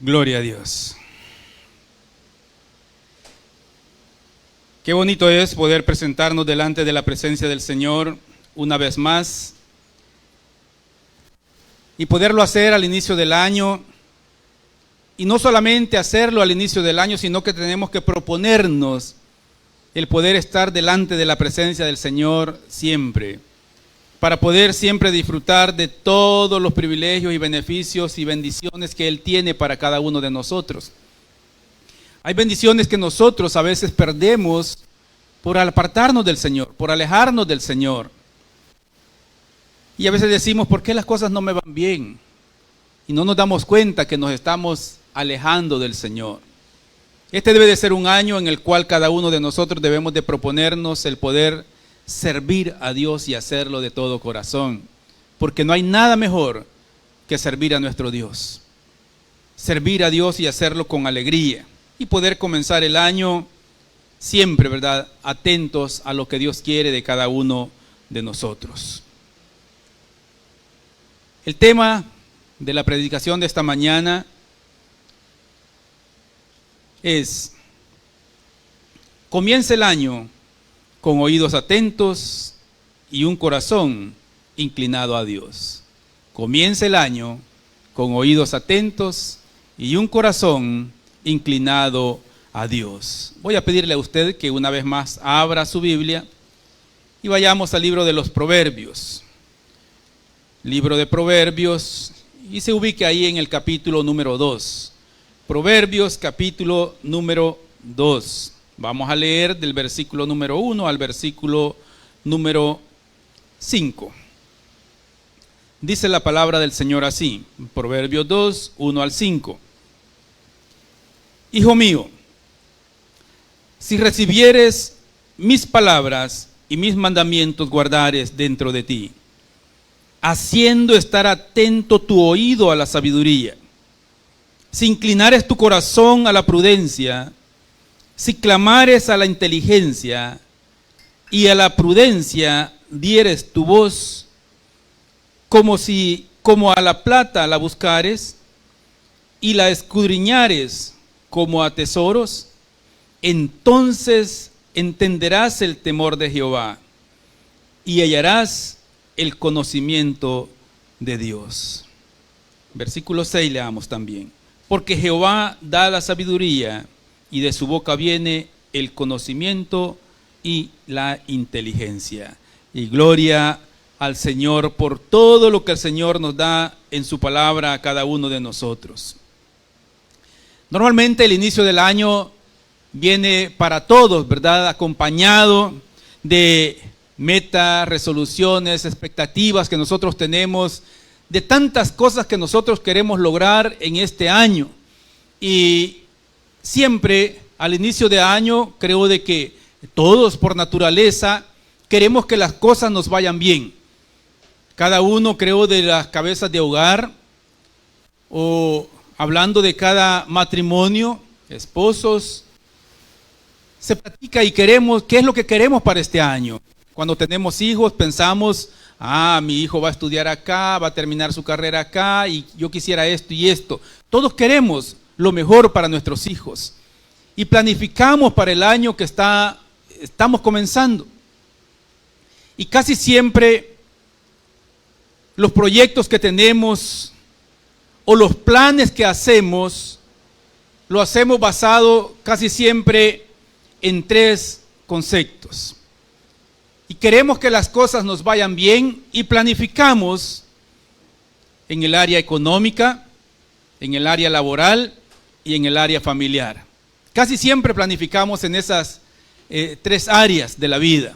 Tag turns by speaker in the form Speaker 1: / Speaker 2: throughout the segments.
Speaker 1: Gloria a Dios. Qué bonito es poder presentarnos delante de la presencia del Señor una vez más y poderlo hacer al inicio del año. Y no solamente hacerlo al inicio del año, sino que tenemos que proponernos el poder estar delante de la presencia del Señor siempre, para poder siempre disfrutar de todos los privilegios y beneficios y bendiciones que Él tiene para cada uno de nosotros. Hay bendiciones que nosotros a veces perdemos por apartarnos del Señor, por alejarnos del Señor. Y a veces decimos, ¿por qué las cosas no me van bien? Y no nos damos cuenta que nos estamos alejando del Señor. Este debe de ser un año en el cual cada uno de nosotros debemos de proponernos el poder servir a Dios y hacerlo de todo corazón, porque no hay nada mejor que servir a nuestro Dios. Servir a Dios y hacerlo con alegría y poder comenzar el año siempre, ¿verdad?, atentos a lo que Dios quiere de cada uno de nosotros. El tema de la predicación de esta mañana es: comienza el año con oídos atentos y un corazón inclinado a Dios. Comienza el año con oídos atentos y un corazón inclinado a Dios. Voy a pedirle a usted que una vez más abra su Biblia y vayamos al libro de los Proverbios. Libro de Proverbios, y se ubique ahí en el capítulo número 2. Proverbios capítulo número 2. Vamos a leer del versículo número 1 al versículo número 5. Dice la palabra del Señor así, Proverbios 2, 1 al 5. Hijo mío, si recibieres mis palabras y mis mandamientos guardares dentro de ti, haciendo estar atento tu oído a la sabiduría, si inclinares tu corazón a la prudencia, si clamares a la inteligencia y a la prudencia dieres tu voz, como a la plata la buscares y la escudriñares como a tesoros, entonces entenderás el temor de Jehová y hallarás el conocimiento de Dios. Versículo 6 leamos también. Porque Jehová da la sabiduría y de su boca viene el conocimiento y la inteligencia. Y gloria al Señor por todo lo que el Señor nos da en su palabra a cada uno de nosotros. Normalmente el inicio del año viene para todos, ¿verdad?, acompañado de metas, resoluciones, expectativas que nosotros tenemos, de tantas cosas que nosotros queremos lograr en este año. Y siempre al inicio de año creo de que todos por naturaleza queremos que las cosas nos vayan bien. Cada uno, creo, de las cabezas de hogar, o hablando de cada matrimonio, esposos, se platica y queremos, ¿qué es lo que queremos para este año? Cuando tenemos hijos pensamos, mi hijo va a estudiar acá, va a terminar su carrera acá, y yo quisiera esto y esto. Todos queremos lo mejor para nuestros hijos. Y planificamos para el año que estamos comenzando. Y casi siempre los proyectos que tenemos o los planes que hacemos, lo hacemos basado casi siempre en 3 conceptos. Y queremos que las cosas nos vayan bien y planificamos en el área económica, en el área laboral y en el área familiar. Casi siempre planificamos en esas 3 áreas de la vida.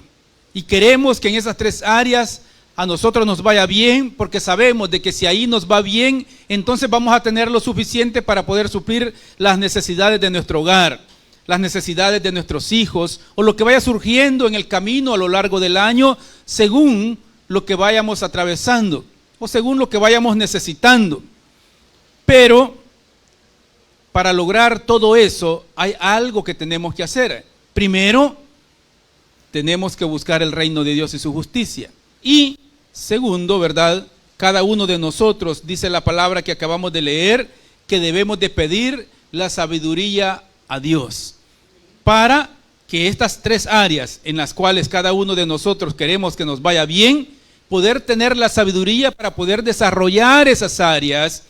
Speaker 1: Y queremos que en esas 3 áreas a nosotros nos vaya bien, porque sabemos de que si ahí nos va bien, entonces vamos a tener lo suficiente para poder suplir las necesidades de nuestro hogar, las necesidades de nuestros hijos, o lo que vaya surgiendo en el camino a lo largo del año, según lo que vayamos atravesando, o según lo que vayamos necesitando. Pero para lograr todo eso, hay algo que tenemos que hacer. Primero, tenemos que buscar el reino de Dios y su justicia. Y segundo, ¿verdad?, cada uno de nosotros, dice la palabra que acabamos de leer, que debemos de pedir la sabiduría a Dios para que estas tres áreas en las cuales cada uno de nosotros queremos que nos vaya bien, poder tener la sabiduría para poder desarrollar esas áreas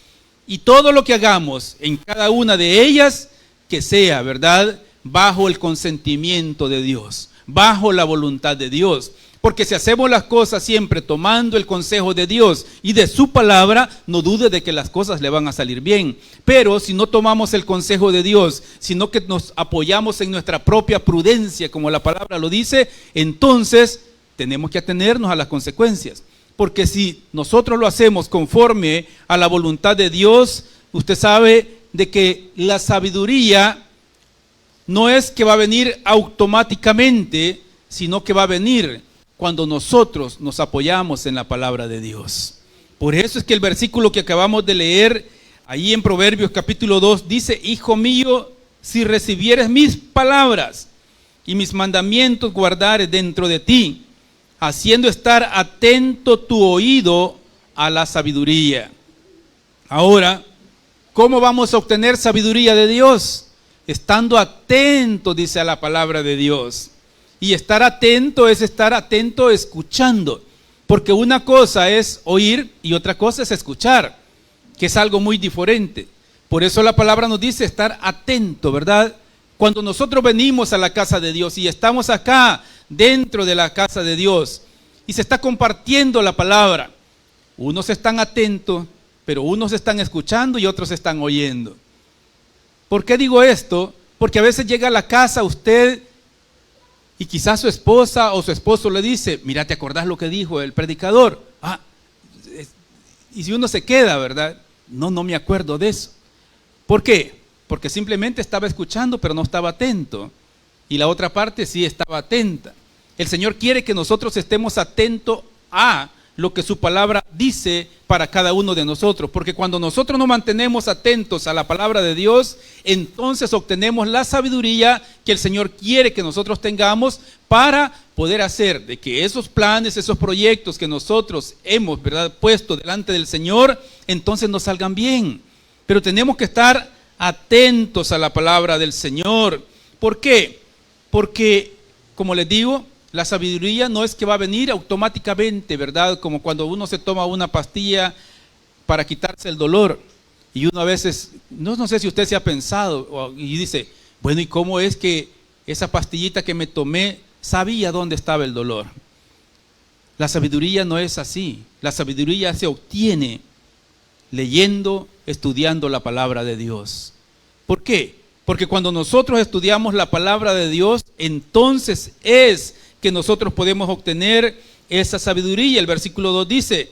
Speaker 1: y todo lo que hagamos en cada una de ellas, que sea, ¿verdad?, bajo el consentimiento de Dios, bajo la voluntad de Dios. Porque si hacemos las cosas siempre tomando el consejo de Dios y de su palabra, no dude de que las cosas le van a salir bien. Pero si no tomamos el consejo de Dios, sino que nos apoyamos en nuestra propia prudencia, como la palabra lo dice, entonces tenemos que atenernos a las consecuencias. Porque si nosotros lo hacemos conforme a la voluntad de Dios, usted sabe de que la sabiduría no es que va a venir automáticamente, sino que va a venir cuando nosotros nos apoyamos en la palabra de Dios. Por eso es que el versículo que acabamos de leer, ahí en Proverbios capítulo 2, dice: Hijo mío, si recibieres mis palabras y mis mandamientos guardares dentro de ti, haciendo estar atento tu oído a la sabiduría. Ahora, ¿cómo vamos a obtener sabiduría de Dios? Estando atento, dice a la palabra de Dios. Y estar atento es estar atento escuchando. Porque una cosa es oír y otra cosa es escuchar, que es algo muy diferente. Por eso la palabra nos dice estar atento, ¿verdad? Cuando nosotros venimos a la casa de Dios y estamos acá dentro de la casa de Dios y se está compartiendo la palabra, unos están atentos, pero unos están escuchando y otros están oyendo. ¿Por qué digo esto? Porque a veces llega a la casa usted y quizás su esposa o su esposo le dice: mira, ¿te acordás lo que dijo el predicador? Y si uno se queda, ¿verdad? No me acuerdo de eso. ¿Por qué? Porque simplemente estaba escuchando, pero no estaba atento. Y la otra parte sí estaba atenta. El Señor quiere que nosotros estemos atentos a lo que su palabra dice para cada uno de nosotros. Porque cuando nosotros nos mantenemos atentos a la palabra de Dios, entonces obtenemos la sabiduría que el Señor quiere que nosotros tengamos para poder hacer de que esos planes, esos proyectos que nosotros hemos, ¿verdad?, puesto delante del Señor, entonces nos salgan bien. Pero tenemos que estar atentos a la palabra del Señor. ¿Por qué? Porque, como les digo, la sabiduría no es que va a venir automáticamente, ¿verdad? Como cuando uno se toma una pastilla para quitarse el dolor. Y uno a veces, no sé si usted se ha pensado y dice: bueno, ¿y cómo es que esa pastillita que me tomé sabía dónde estaba el dolor? La sabiduría no es así. La sabiduría se obtiene leyendo, estudiando la palabra de Dios. ¿Por qué? Porque cuando nosotros estudiamos la palabra de Dios, entonces es que nosotros podemos obtener esa sabiduría. El versículo 2 dice: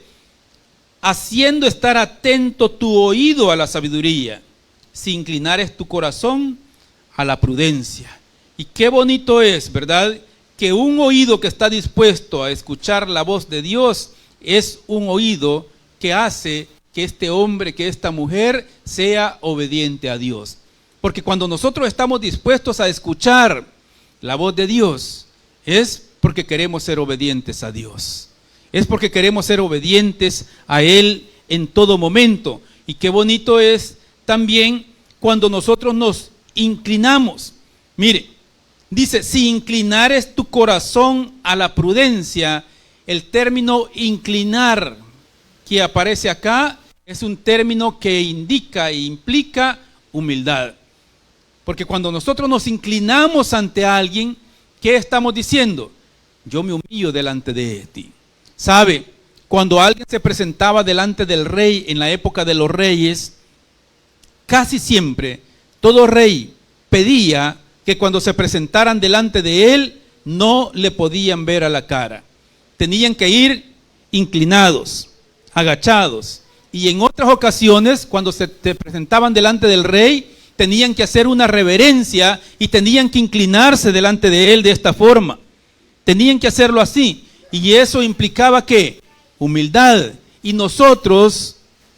Speaker 1: haciendo estar atento tu oído a la sabiduría, si inclinares tu corazón a la prudencia. Y qué bonito es, ¿verdad?, que un oído que está dispuesto a escuchar la voz de Dios es un oído que hace que este hombre, que esta mujer sea obediente a Dios. Porque cuando nosotros estamos dispuestos a escuchar la voz de Dios, es porque queremos ser obedientes a Dios. Es porque queremos ser obedientes a Él en todo momento. Y qué bonito es también cuando nosotros nos inclinamos. Mire, dice: si inclinares tu corazón a la prudencia. El término inclinar que aparece acá es un término que indica e implica humildad. Porque cuando nosotros nos inclinamos ante alguien, ¿qué estamos diciendo? Yo me humillo delante de ti. ¿Sabe? Cuando alguien se presentaba delante del rey en la época de los reyes, casi siempre todo rey pedía que cuando se presentaran delante de él no le podían ver a la cara. Tenían que ir inclinados, agachados. Y en otras ocasiones, cuando se presentaban delante del rey, tenían que hacer una reverencia y tenían que inclinarse delante de él de esta forma. Tenían que hacerlo así. Y eso implicaba ¿qué? Humildad. Y nosotros,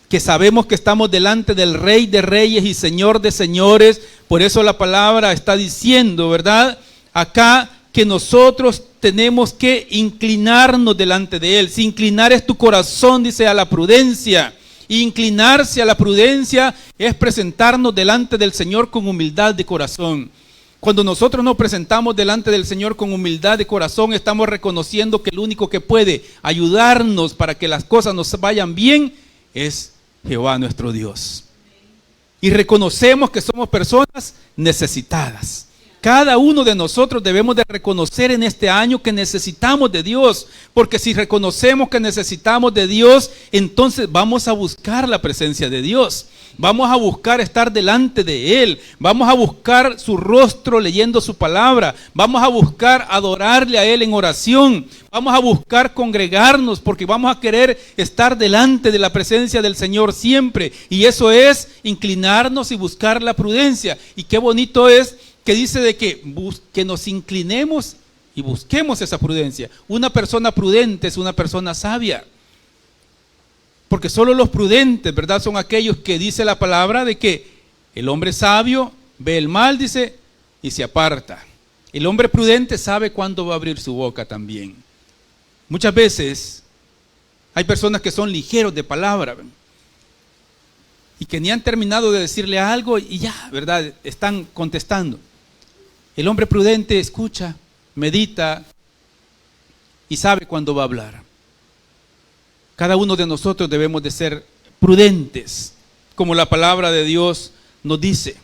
Speaker 1: que sabemos que estamos delante del Rey de Reyes y Señor de Señores, por eso la palabra está diciendo, ¿verdad?, acá que nosotros tenemos que inclinarnos delante de Él. Si inclinar es tu corazón, dice, a la prudencia. Inclinarse a la prudencia es presentarnos delante del Señor con humildad de corazón. Cuando nosotros nos presentamos delante del Señor con humildad de corazón, estamos reconociendo que el único que puede ayudarnos para que las cosas nos vayan bien es Jehová nuestro Dios. Y reconocemos que somos personas necesitadas. Cada uno de nosotros debemos de reconocer en este año que necesitamos de Dios, porque si reconocemos que necesitamos de Dios, entonces vamos a buscar la presencia de Dios. Vamos a buscar estar delante de Él. Vamos a buscar su rostro leyendo su palabra. Vamos a buscar adorarle a Él en oración. Vamos a buscar congregarnos porque vamos a querer estar delante de la presencia del Señor siempre. Y eso es inclinarnos y buscar la prudencia. Y qué bonito es que dice de que nos inclinemos y busquemos esa prudencia. Una persona prudente es una persona sabia. Porque solo los prudentes, ¿verdad? Son aquellos que dice la palabra de que el hombre sabio ve el mal, dice, y se aparta. El hombre prudente sabe cuándo va a abrir su boca también. Muchas veces hay personas que son ligeros de palabra, ¿verdad? Y que ni han terminado de decirle algo y ya, ¿verdad? Están contestando. El hombre prudente escucha, medita y sabe cuándo va a hablar. Cada uno de nosotros debemos de ser prudentes, como la palabra de Dios nos dice.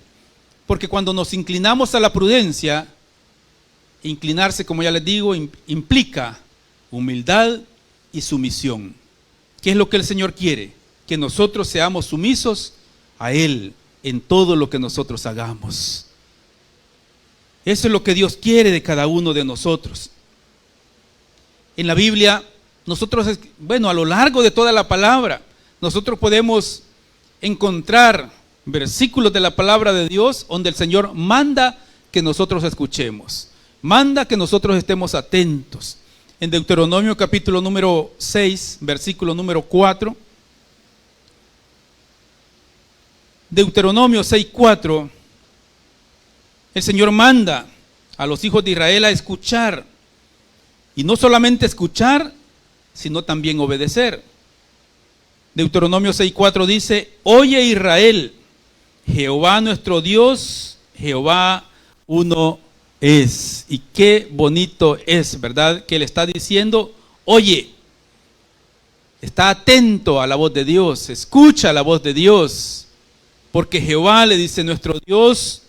Speaker 1: Porque cuando nos inclinamos a la prudencia, inclinarse, como ya les digo, implica humildad y sumisión. ¿Qué es lo que el Señor quiere? Que nosotros seamos sumisos a Él en todo lo que nosotros hagamos. Eso es lo que Dios quiere de cada uno de nosotros. En la Biblia, nosotros, a lo largo de toda la palabra, nosotros podemos encontrar versículos de la palabra de Dios donde el Señor manda que nosotros escuchemos, manda que nosotros estemos atentos. En Deuteronomio capítulo número 6, versículo número 4, Deuteronomio 6:4, el Señor manda a los hijos de Israel a escuchar, y no solamente escuchar, sino también obedecer. Deuteronomio 6:4 dice: oye Israel, Jehová nuestro Dios, Jehová uno es. Y qué bonito es, ¿verdad? Que le está diciendo, oye, está atento a la voz de Dios, escucha la voz de Dios, porque Jehová, le dice nuestro Dios,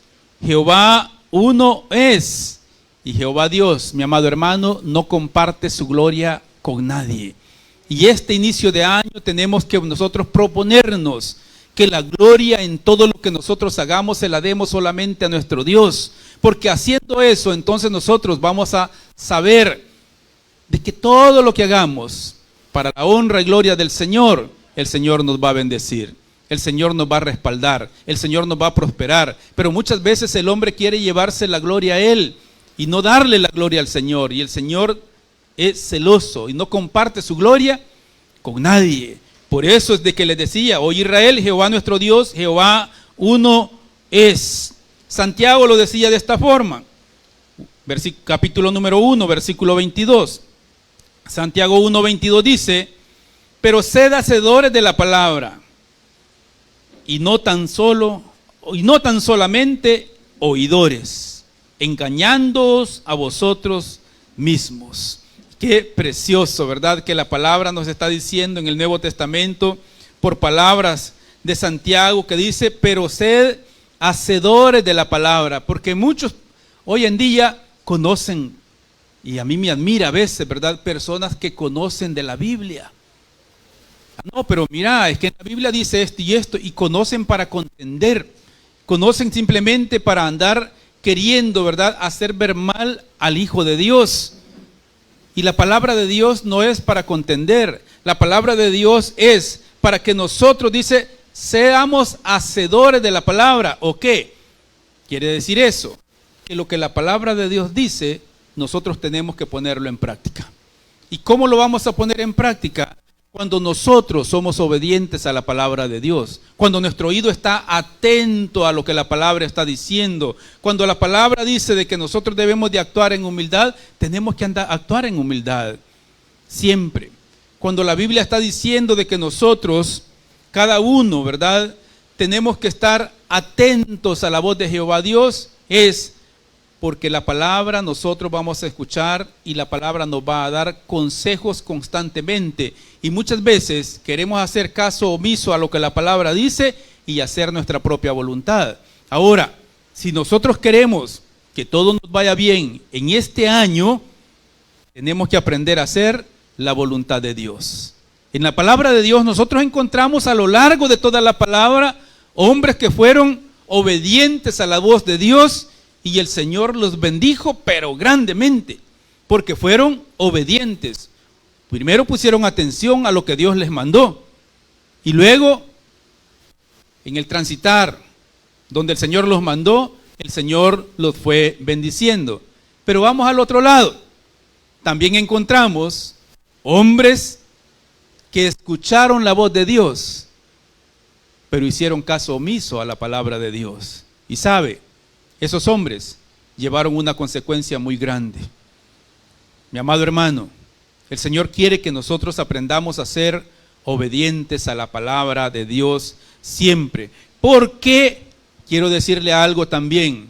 Speaker 1: Jehová uno es. Y Jehová Dios, mi amado hermano, no comparte su gloria con nadie. Y este inicio de año tenemos que nosotros proponernos que la gloria en todo lo que nosotros hagamos se la demos solamente a nuestro Dios. Porque haciendo eso, entonces nosotros vamos a saber de que todo lo que hagamos para la honra y gloria del Señor, el Señor nos va a bendecir. El Señor nos va a respaldar, el Señor nos va a prosperar. Pero muchas veces el hombre quiere llevarse la gloria a Él y no darle la gloria al Señor. Y el Señor es celoso y no comparte su gloria con nadie. Por eso es de que les decía, oye Israel, Jehová nuestro Dios, Jehová uno es. Santiago lo decía de esta forma, capítulo número 1, versículo 22. Santiago 1:22 dice: pero sed hacedores de la palabra, y no tan solamente oidores, engañándoos a vosotros mismos. Qué precioso, ¿verdad? Que la palabra nos está diciendo en el Nuevo Testamento, por palabras de Santiago, que dice, pero sed hacedores de la palabra, porque muchos hoy en día conocen, y a mí me admira a veces, ¿verdad? Personas que conocen de la Biblia. No, pero mira, es que en la Biblia dice esto y esto, y conocen para contender, conocen simplemente para andar queriendo, ¿verdad?, hacer ver mal al Hijo de Dios. Y la palabra de Dios no es para contender, la palabra de Dios es para que nosotros, dice, seamos hacedores de la palabra. ¿O qué? Quiere decir eso, que lo que la palabra de Dios dice, nosotros tenemos que ponerlo en práctica. ¿Y cómo lo vamos a poner en práctica? Cuando nosotros somos obedientes a la palabra de Dios, cuando nuestro oído está atento a lo que la palabra está diciendo, cuando la palabra dice de que nosotros debemos de actuar en humildad, tenemos que actuar en humildad, siempre. Cuando la Biblia está diciendo de que nosotros cada uno, ¿verdad?, tenemos que estar atentos a la voz de Jehová Dios, es porque la palabra nosotros vamos a escuchar y la palabra nos va a dar consejos constantemente. Y muchas veces queremos hacer caso omiso a lo que la palabra dice y hacer nuestra propia voluntad. Ahora, si nosotros queremos que todo nos vaya bien en este año, tenemos que aprender a hacer la voluntad de Dios. En la palabra de Dios nosotros encontramos a lo largo de toda la palabra hombres que fueron obedientes a la voz de Dios y el Señor los bendijo, pero grandemente, porque fueron obedientes. Primero pusieron atención a lo que Dios les mandó y luego en el transitar donde el Señor los mandó, el Señor los fue bendiciendo. Pero vamos al otro lado. También encontramos hombres que escucharon la voz de Dios, pero hicieron caso omiso a la palabra de Dios. Y sabe, esos hombres llevaron una consecuencia muy grande. Mi amado hermano, el Señor quiere que nosotros aprendamos a ser obedientes a la palabra de Dios siempre. Porque, quiero decirle algo también,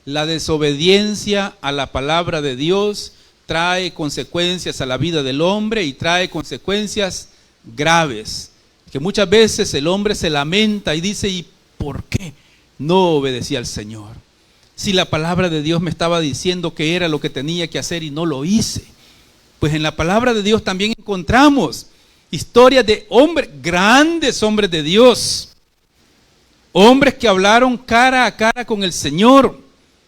Speaker 1: la desobediencia a la palabra de Dios trae consecuencias a la vida del hombre y trae consecuencias graves, que muchas veces el hombre se lamenta y dice, ¿y por qué no obedecí al Señor? Si la palabra de Dios me estaba diciendo que era lo que tenía que hacer y no lo hice. Pues en la palabra de Dios también encontramos historias de hombres, grandes hombres de Dios, hombres que hablaron cara a cara con el Señor,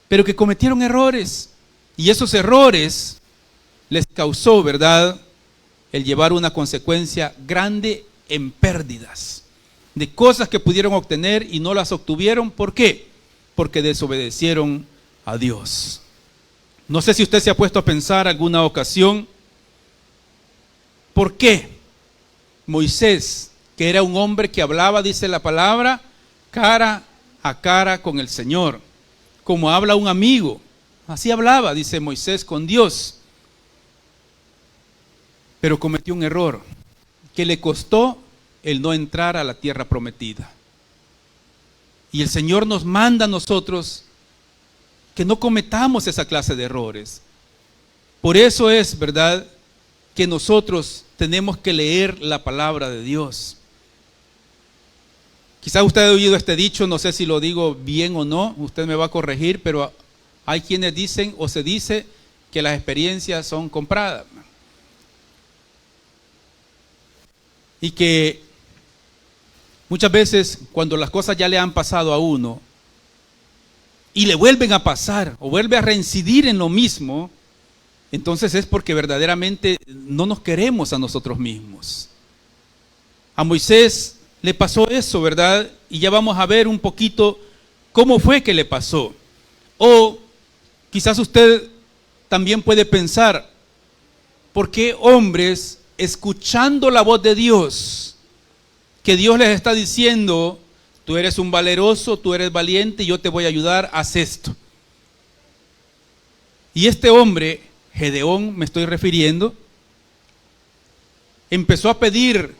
Speaker 1: pero que cometieron errores. Y esos errores les causó, ¿verdad?, el llevar una consecuencia grande en pérdidas, de cosas que pudieron obtener y no las obtuvieron. ¿Por qué? Porque desobedecieron a Dios. No sé si usted se ha puesto a pensar alguna ocasión, ¿por qué Moisés, que era un hombre que hablaba, dice la palabra, cara a cara con el Señor, como habla un amigo? Así hablaba, dice Moisés, con Dios. Pero cometió un error que le costó el no entrar a la tierra prometida. Y el Señor nos manda a nosotros que no cometamos esa clase de errores. Por eso es, ¿verdad?, que nosotros tenemos que leer la palabra de Dios. Quizá usted ha oído este dicho, no sé si lo digo bien o no, usted me va a corregir, pero hay quienes dicen o se dice que las experiencias son compradas. Y que muchas veces cuando las cosas ya le han pasado a uno y le vuelven a pasar o vuelve a reincidir en lo mismo, entonces es porque verdaderamente no nos queremos a nosotros mismos. A Moisés le pasó eso, ¿verdad? Y ya vamos a ver un poquito cómo fue que le pasó. O quizás usted también puede pensar, ¿por qué hombres, escuchando la voz de Dios, que Dios les está diciendo, tú eres un valeroso, tú eres valiente, yo te voy a ayudar, haz esto? Y este hombre, Gedeón me estoy refiriendo, empezó a pedir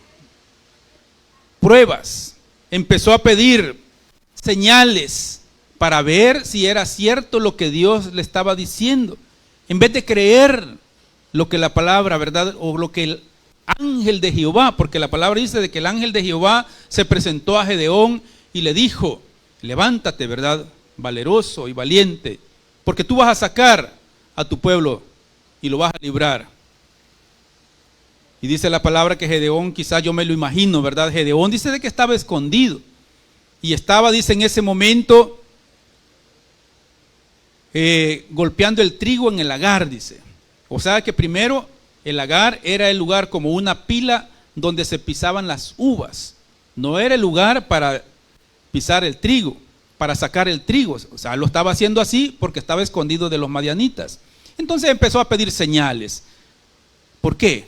Speaker 1: pruebas, empezó a pedir señales para ver si era cierto lo que Dios le estaba diciendo, en vez de creer lo que la palabra, ¿verdad?, o lo que el ángel de Jehová, porque la palabra dice de que el ángel de Jehová se presentó a Gedeón y le dijo, levántate, ¿verdad?, valeroso y valiente, porque tú vas a sacar a tu pueblo y lo vas a librar. Y dice la palabra que Gedeón, quizás yo me lo imagino, ¿verdad? Gedeón dice de que estaba escondido y estaba, dice, en ese momento golpeando el trigo en el lagar, dice. O sea que primero el lagar era el lugar como una pila donde se pisaban las uvas. No era el lugar para pisar el trigo, para sacar el trigo. O sea, lo estaba haciendo así porque estaba escondido de los madianitas. Entonces empezó a pedir señales. ¿Por qué?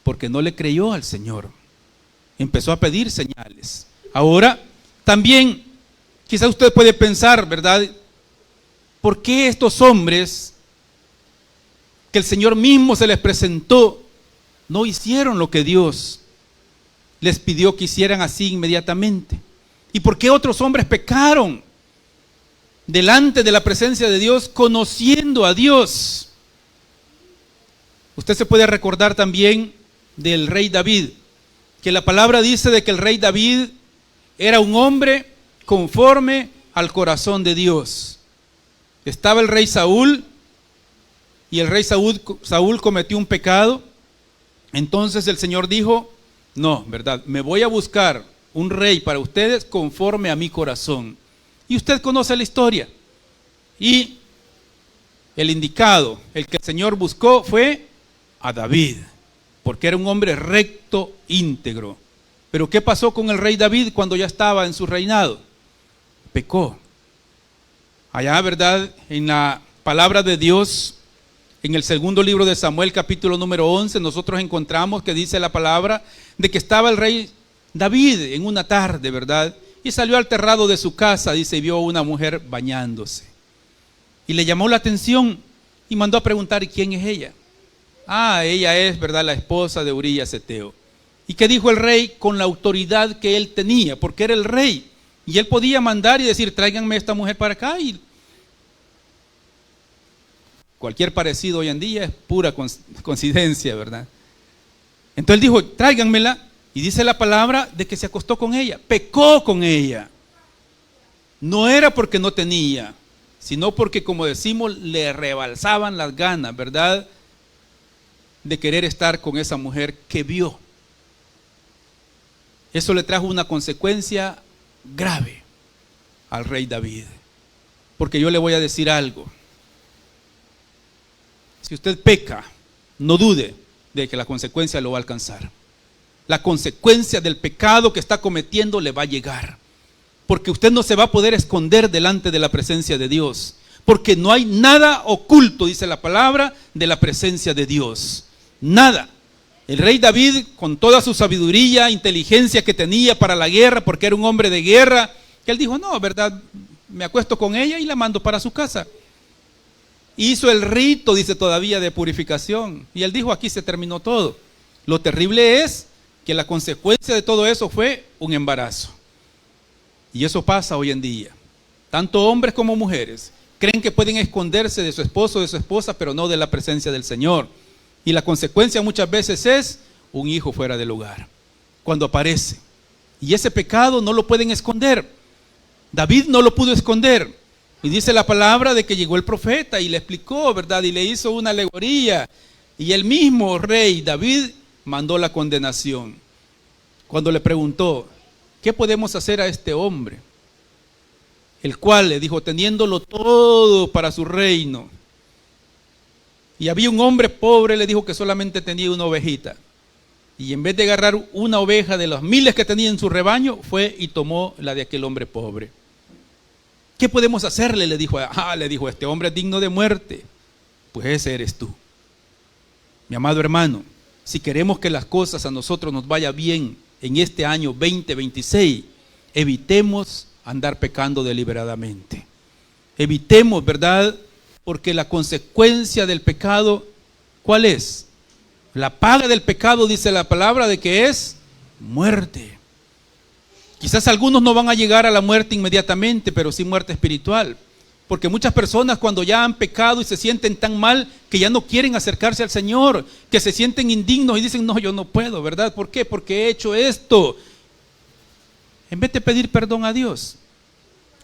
Speaker 1: Porque no le creyó al Señor. Empezó a pedir señales. Ahora, también, quizá usted puede pensar, ¿verdad?, ¿por qué estos hombres que el Señor mismo se les presentó no hicieron lo que Dios les pidió que hicieran así inmediatamente? ¿Y por qué otros hombres pecaron delante de la presencia de Dios, conociendo a Dios? Usted se puede recordar también del rey David, que la palabra dice de que el rey David era un hombre conforme al corazón de Dios. Estaba el rey Saúl, y el rey Saúl cometió un pecado. Entonces el Señor dijo: no, ¿verdad? Me voy a buscar un rey para ustedes conforme a mi corazón. Y usted conoce la historia. Y el indicado, el que el Señor buscó, fue a David, porque era un hombre recto, íntegro. Pero ¿qué pasó con el rey David cuando ya estaba en su reinado? Pecó. Allá, ¿verdad? En la palabra de Dios, en el segundo libro de Samuel, capítulo número 11, nosotros encontramos que dice la palabra de que estaba el rey David en una tarde, ¿verdad? Y salió al terrado de su casa, dice, y vio a una mujer bañándose. Y le llamó la atención y mandó a preguntar: ¿y quién es ella? Ah, ella es, ¿verdad?, la esposa de Urías Eteo. ¿Y qué dijo el rey con la autoridad que él tenía? Porque era el rey. Y él podía mandar y decir: tráiganme a esta mujer para acá. Y cualquier parecido hoy en día es pura coincidencia, ¿verdad? Entonces él dijo: tráiganmela. Y dice la palabra de que se acostó con ella, pecó con ella. No era porque no tenía, sino porque, como decimos, le rebalsaban las ganas, ¿verdad?, de querer estar con esa mujer que vio. Eso le trajo una consecuencia grave al rey David. Porque yo le voy a decir algo: si usted peca, no dude de que la consecuencia lo va a alcanzar. La consecuencia del pecado que está cometiendo le va a llegar. Porque usted no se va a poder esconder delante de la presencia de Dios. Porque no hay nada oculto, dice la palabra, de la presencia de Dios. Nada. El rey David, con toda su sabiduría, inteligencia que tenía para la guerra, porque era un hombre de guerra, que él dijo: no, ¿verdad? Me acuesto con ella y la mando para su casa. Hizo el rito, dice todavía, de purificación. Y él dijo: aquí se terminó todo. Lo terrible es que la consecuencia de todo eso fue un embarazo. Y eso pasa hoy en día. Tanto hombres como mujeres creen que pueden esconderse de su esposo o de su esposa, pero no de la presencia del Señor. Y la consecuencia muchas veces es un hijo fuera del hogar, cuando aparece. Y ese pecado no lo pueden esconder. David no lo pudo esconder. Y dice la palabra de que llegó el profeta y le explicó, ¿verdad? Y le hizo una alegoría. Y el mismo rey David mandó la condenación. Cuando le preguntó: ¿qué podemos hacer a este hombre? El cual le dijo, teniéndolo todo para su reino. Y había un hombre pobre, le dijo, que solamente tenía una ovejita. Y en vez de agarrar una oveja de los miles que tenía en su rebaño, fue y tomó la de aquel hombre pobre. ¿Qué podemos hacerle? Le dijo, este hombre es digno de muerte. Pues ese eres tú. Mi amado hermano, si queremos que las cosas a nosotros nos vaya bien en este año 2026, evitemos andar pecando deliberadamente. Evitemos, ¿verdad? Porque la consecuencia del pecado, ¿cuál es? La paga del pecado, dice la palabra, de que es muerte. Quizás algunos no van a llegar a la muerte inmediatamente, pero sí muerte espiritual. Porque muchas personas, cuando ya han pecado y se sienten tan mal que ya no quieren acercarse al Señor, que se sienten indignos y dicen, no, yo no puedo, ¿verdad? ¿Por qué? Porque he hecho esto. En vez de pedir perdón a Dios,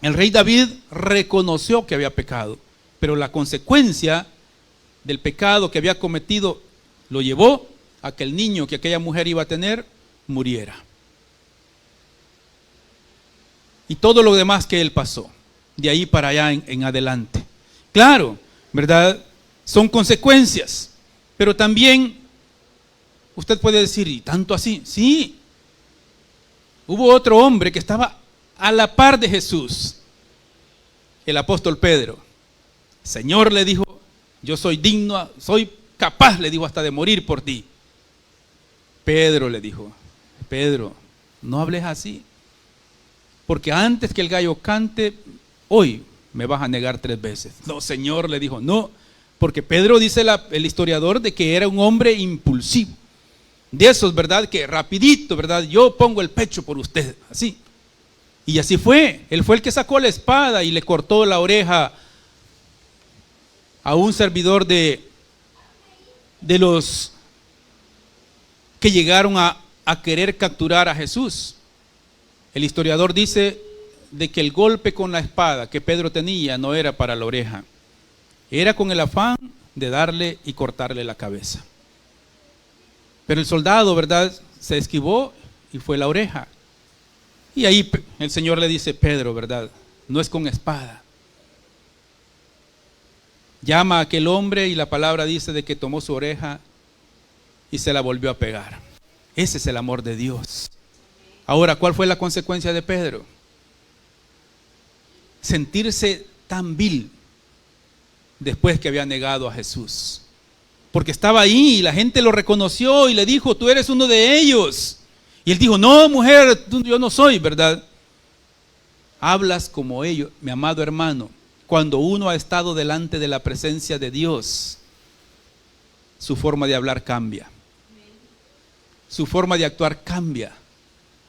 Speaker 1: el rey David reconoció que había pecado, pero la consecuencia del pecado que había cometido lo llevó a que el niño que aquella mujer iba a tener muriera. Y todo lo demás que él pasó, de ahí para allá en adelante. Claro, ¿verdad? Son consecuencias, pero también usted puede decir, ¿y tanto así? Sí. Hubo otro hombre que estaba a la par de Jesús, el apóstol Pedro. Señor, le dijo, yo soy digno, soy capaz, le dijo, hasta de morir por ti. Pedro le dijo, Pedro, no hables así, porque antes que el gallo cante, hoy me vas a negar 3 veces. No, Señor, le dijo, no, porque Pedro dice el historiador de que era un hombre impulsivo. de esos, ¿verdad? Que rapidito, ¿verdad? Yo pongo el pecho por usted, así. Y así fue. Él fue el que sacó la espada y le cortó la oreja a un servidor de los que llegaron a querer capturar a Jesús. El historiador dice de que el golpe con la espada que Pedro tenía no era para la oreja, era con el afán de darle y cortarle la cabeza. Pero el soldado, ¿verdad?, se esquivó y fue la oreja. Y ahí el Señor le dice: Pedro, ¿verdad?, no es con espada. Llama a aquel hombre y la palabra dice de que tomó su oreja y se la volvió a pegar. Ese es el amor de Dios. Ahora, ¿cuál fue la consecuencia de Pedro? Sentirse tan vil después que había negado a Jesús. Porque estaba ahí y la gente lo reconoció y le dijo: tú eres uno de ellos. Y él dijo: no, mujer, yo no soy, ¿verdad? Hablas como ellos, mi amado hermano. Cuando uno ha estado delante de la presencia de Dios, su forma de hablar cambia. Su forma de actuar cambia.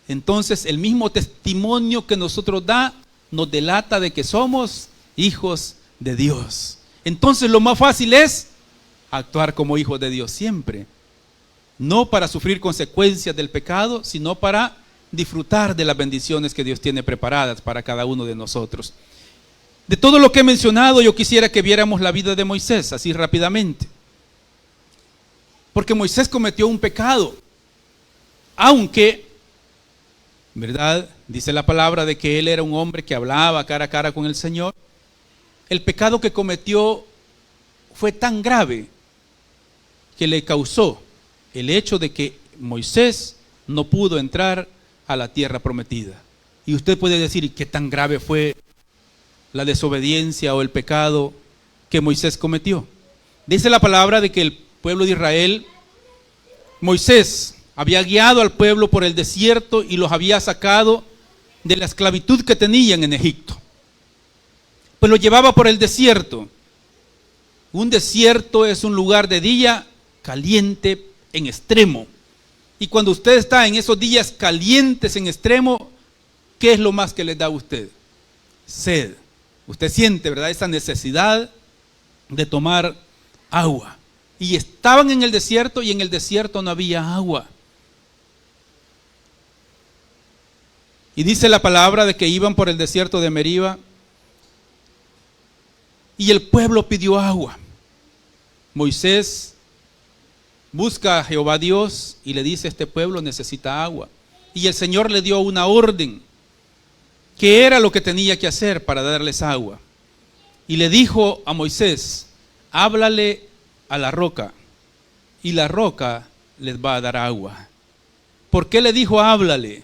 Speaker 1: Entonces el mismo testimonio que nosotros da nos delata de que somos hijos de Dios. Entonces lo más fácil es actuar como hijos de Dios siempre. No para sufrir consecuencias del pecado, sino para disfrutar de las bendiciones que Dios tiene preparadas para cada uno de nosotros. De todo lo que he mencionado, yo quisiera que viéramos la vida de Moisés, así rápidamente. Porque Moisés cometió un pecado. Aunque, ¿verdad?, dice la palabra de que él era un hombre que hablaba cara a cara con el Señor. El pecado que cometió fue tan grave que le causó el hecho de que Moisés no pudo entrar a la tierra prometida. Y usted puede decir: ¿y qué tan grave fue la desobediencia o el pecado que Moisés cometió? Dice la palabra de que el pueblo de Israel, Moisés había guiado al pueblo por el desierto y los había sacado de la esclavitud que tenían en Egipto. Pues los llevaba por el desierto. Un desierto es un lugar de día caliente en extremo. Y cuando usted está en esos días calientes en extremo, ¿qué es lo más que les da a usted? Sed. Usted siente, ¿verdad?, esa necesidad de tomar agua. Y estaban en el desierto y en el desierto no había agua. Y dice la palabra de que iban por el desierto de Meriba y el pueblo pidió agua. Moisés busca a Jehová Dios y le dice: este pueblo necesita agua. Y el Señor le dio una orden. ¿Qué era lo que tenía que hacer para darles agua? Y le dijo a Moisés: háblale a la roca y la roca les va a dar agua. ¿Por qué le dijo háblale?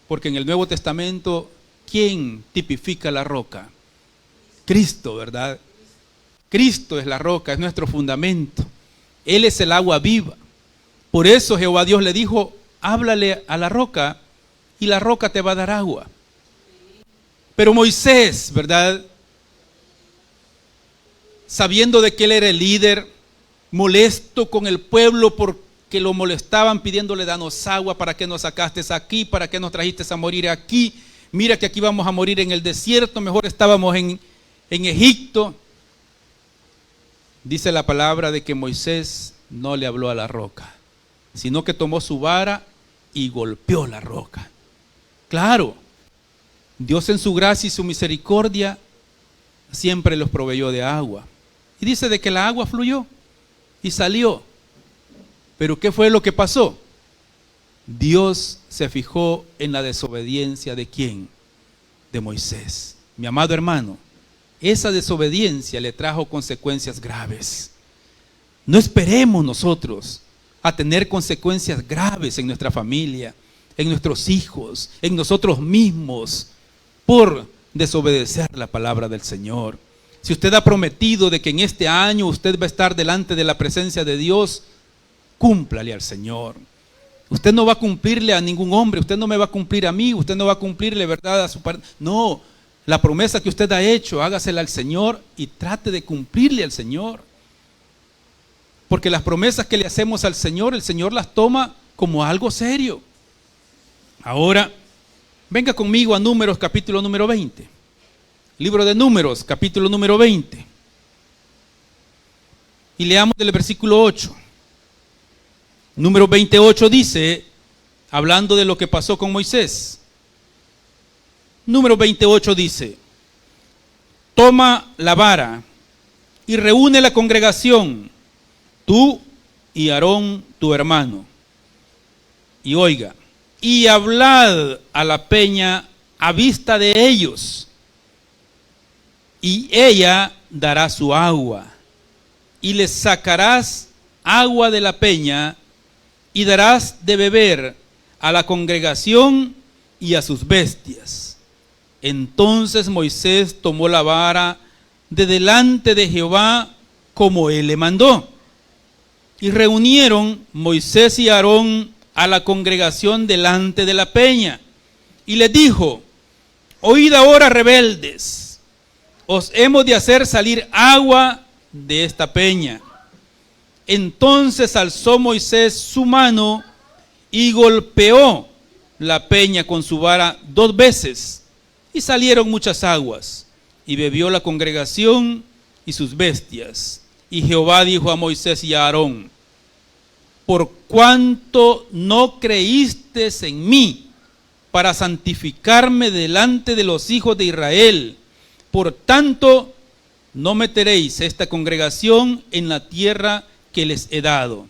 Speaker 1: Porque en el Nuevo Testamento, ¿quién tipifica la roca? Cristo, ¿verdad? Cristo es la roca, es nuestro fundamento. Él es el agua viva. Por eso Jehová Dios le dijo: háblale a la roca y la roca te va a dar agua. Pero Moisés, ¿verdad?, sabiendo de que él era el líder, molesto con el pueblo porque lo molestaban pidiéndole: danos agua, ¿para qué nos sacaste aquí? ¿Para qué nos trajiste a morir aquí? Mira que aquí vamos a morir en el desierto, mejor estábamos en Egipto. Dice la palabra de que Moisés no le habló a la roca, sino que tomó su vara y golpeó la roca. Claro, Dios en su gracia y su misericordia siempre los proveyó de agua. Y dice de que la agua fluyó y salió. Pero ¿qué fue lo que pasó? Dios se fijó en la desobediencia ¿de quién? De Moisés. Mi amado hermano, esa desobediencia le trajo consecuencias graves. No esperemos nosotros a tener consecuencias graves en nuestra familia, en nuestros hijos, en nosotros mismos, por desobedecer la palabra del Señor. Si usted ha prometido de que en este año usted va a estar delante de la presencia de Dios, cúmplale al Señor. Usted no va a cumplirle a ningún hombre, usted no me va a cumplir a mí, usted no va a cumplirle, ¿verdad?, a su parte. No, la promesa que usted ha hecho, hágasela al Señor y trate de cumplirle al Señor. Porque las promesas que le hacemos al Señor, el Señor las toma como algo serio. Ahora, venga conmigo a Números, capítulo número 20. Libro de Números, capítulo número 20. Y leamos del versículo 8. Número 28 dice, hablando de lo que pasó con Moisés. Número 28 dice, toma la vara y reúne la congregación, tú y Aarón tu hermano. Y oiga, y hablad a la peña a vista de ellos, y ella dará su agua, y les sacarás agua de la peña, y darás de beber a la congregación y a sus bestias. Entonces Moisés tomó la vara de delante de Jehová como él le mandó. Y reunieron Moisés y Aarón a la congregación delante de la peña. Y les dijo, oíd ahora, rebeldes, os hemos de hacer salir agua de esta peña. Entonces alzó Moisés su mano y golpeó la peña con su vara 2 veces, y salieron muchas aguas, y bebió la congregación y sus bestias. Y Jehová dijo a Moisés y a Aarón, por cuanto no creísteis en mí para santificarme delante de los hijos de Israel, por tanto no meteréis esta congregación en la tierra que les he dado.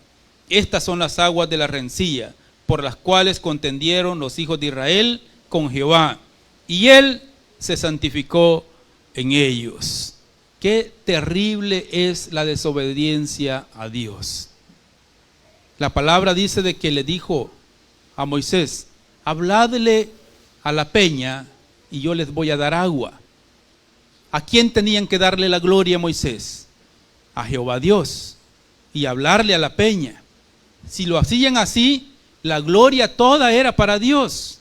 Speaker 1: Estas son las aguas de la rencilla, por las cuales contendieron los hijos de Israel con Jehová, y él se santificó en ellos. Qué terrible es la desobediencia a Dios. La palabra dice de que le dijo a Moisés, habladle a la peña y yo les voy a dar agua. ¿A quién tenían que darle la gloria a Moisés? A Jehová Dios, y hablarle a la peña. Si lo hacían así, la gloria toda era para Dios.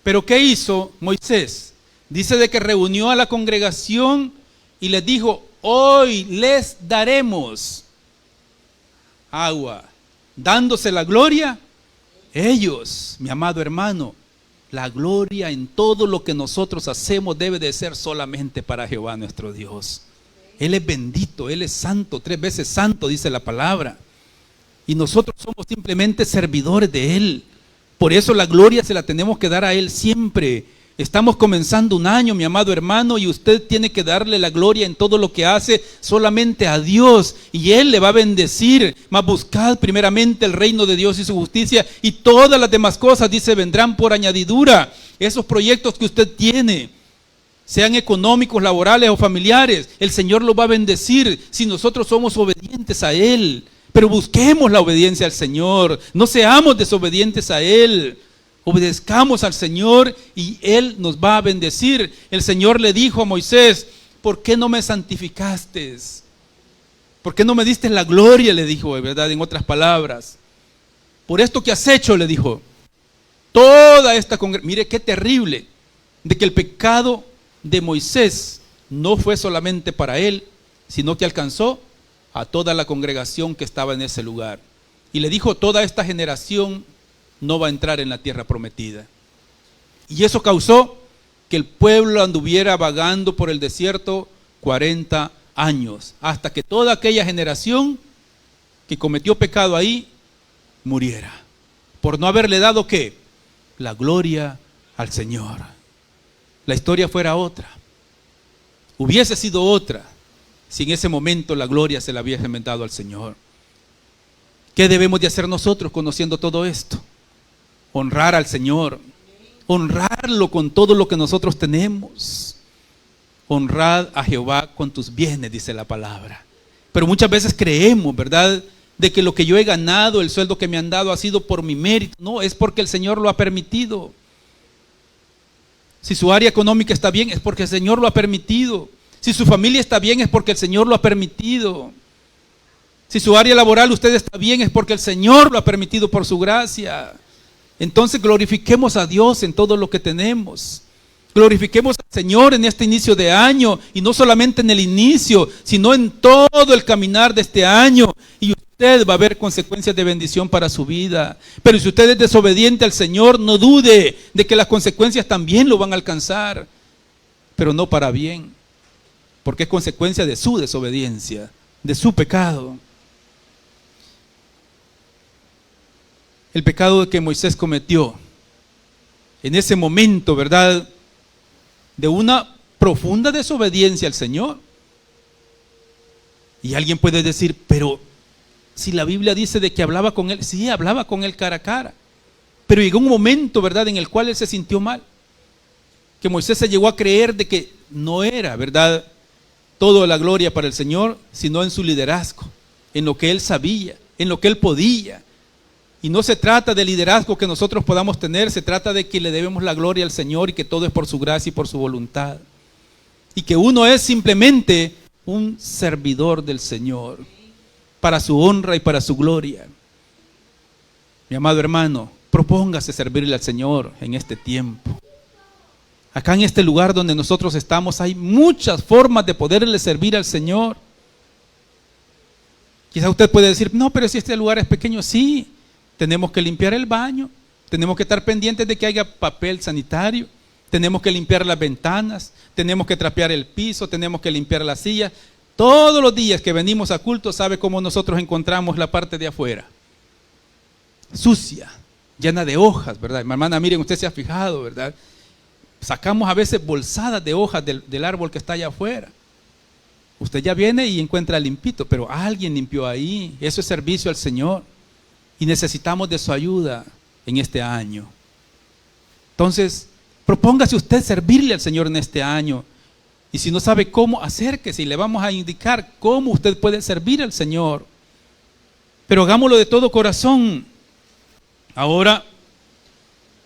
Speaker 1: Pero ¿qué hizo Moisés? Dice de que reunió a la congregación y les dijo, hoy les daremos agua, dándose la gloria ellos. Mi amado hermano, la gloria en todo lo que nosotros hacemos debe de ser solamente para Jehová nuestro Dios. Él es bendito, Él es santo, 3 veces santo dice la palabra. Y nosotros somos simplemente servidores de Él. Por eso la gloria se la tenemos que dar a Él siempre. Estamos comenzando un año, mi amado hermano, y usted tiene que darle la gloria en todo lo que hace solamente a Dios, y Él le va a bendecir. Mas buscad primeramente el reino de Dios y su justicia, y todas las demás cosas, dice, vendrán por añadidura. Esos proyectos que usted tiene, sean económicos, laborales o familiares, el Señor los va a bendecir si nosotros somos obedientes a Él. Pero busquemos la obediencia al Señor, no seamos desobedientes a Él. Obedezcamos al Señor y Él nos va a bendecir. El Señor le dijo a Moisés, ¿por qué no me santificaste? ¿Por qué no me diste la gloria? Le dijo, ¿verdad? En otras palabras. Por esto que has hecho, le dijo. Toda esta congregación, mire qué terrible, de que el pecado de Moisés no fue solamente para él, sino que alcanzó a toda la congregación que estaba en ese lugar. Y le dijo, toda esta generación no va a entrar en la tierra prometida. Y eso causó que el pueblo anduviera vagando por el desierto 40 años, hasta que toda aquella generación que cometió pecado ahí, muriera, por no haberle dado, ¿qué? La gloria al Señor. La historia fuera otra, hubiese sido otra, si en ese momento la gloria se la hubiese dado al Señor. ¿Qué debemos de hacer nosotros conociendo todo esto? Honrar al Señor, honrarlo con todo lo que nosotros tenemos. Honrad a Jehová con tus bienes, dice la palabra. Pero muchas veces creemos, ¿verdad?, de que lo que yo he ganado, el sueldo que me han dado ha sido por mi mérito. No, es porque el Señor lo ha permitido. Si su área económica está bien, es porque el Señor lo ha permitido. Si su familia está bien, es porque el Señor lo ha permitido. Si su área laboral usted está bien, es porque el Señor lo ha permitido por su gracia. Entonces glorifiquemos a Dios en todo lo que tenemos. Glorifiquemos al Señor en este inicio de año, y no solamente en el inicio, sino en todo el caminar de este año. Y usted usted va a haber consecuencias de bendición para su vida. Pero si usted es desobediente al Señor, no dude de que las consecuencias también lo van a alcanzar, pero no para bien, porque es consecuencia de su desobediencia, de su pecado. El pecado que Moisés cometió en ese momento, ¿verdad?, de una profunda desobediencia al Señor. Y alguien puede decir, pero si la Biblia dice de que hablaba con él, sí, hablaba con él cara a cara, pero llegó un momento, ¿verdad?, en el cual él se sintió mal, que Moisés se llegó a creer de que no era, ¿verdad?, toda la gloria para el Señor, sino en su liderazgo, en lo que él sabía, en lo que él podía. Y no se trata de liderazgo que nosotros podamos tener, se trata de que le debemos la gloria al Señor y que todo es por su gracia y por su voluntad. Y que uno es simplemente un servidor del Señor, para su honra y para su gloria. Mi amado hermano, propóngase servirle al Señor en este tiempo. Acá en este lugar donde nosotros estamos hay muchas formas de poderle servir al Señor. Quizá usted puede decir, no, pero si este lugar es pequeño, sí. Tenemos que limpiar el baño, tenemos que estar pendientes de que haya papel sanitario, tenemos que limpiar las ventanas, tenemos que trapear el piso, tenemos que limpiar las sillas. Todos los días que venimos a culto, ¿sabe cómo nosotros encontramos la parte de afuera? Sucia, llena de hojas, ¿verdad? Mi hermana, miren, usted se ha fijado, ¿verdad? Sacamos a veces bolsadas de hojas del árbol que está allá afuera. Usted ya viene y encuentra limpito, pero alguien limpió ahí. Eso es servicio al Señor. Y necesitamos de su ayuda en este año. Entonces, propóngase usted servirle al Señor en este año. Y si no sabe cómo, acérquese y le vamos a indicar cómo usted puede servir al Señor. Pero hagámoslo de todo corazón. Ahora,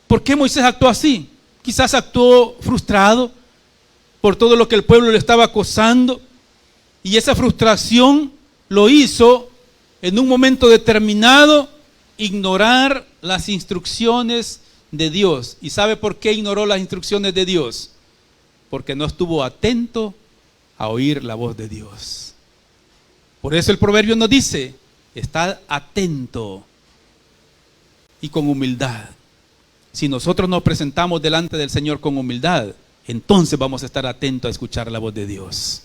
Speaker 1: ¿por qué Moisés actuó así? Quizás actuó frustrado por todo lo que el pueblo le estaba acosando. Y esa frustración lo hizo en un momento determinado ignorar las instrucciones de Dios. ¿Y sabe por qué ignoró las instrucciones de Dios? Porque no estuvo atento a oír la voz de Dios. Por eso el proverbio nos dice, estad atento y con humildad. Si nosotros nos presentamos delante del Señor con humildad, entonces vamos a estar atentos a escuchar la voz de Dios.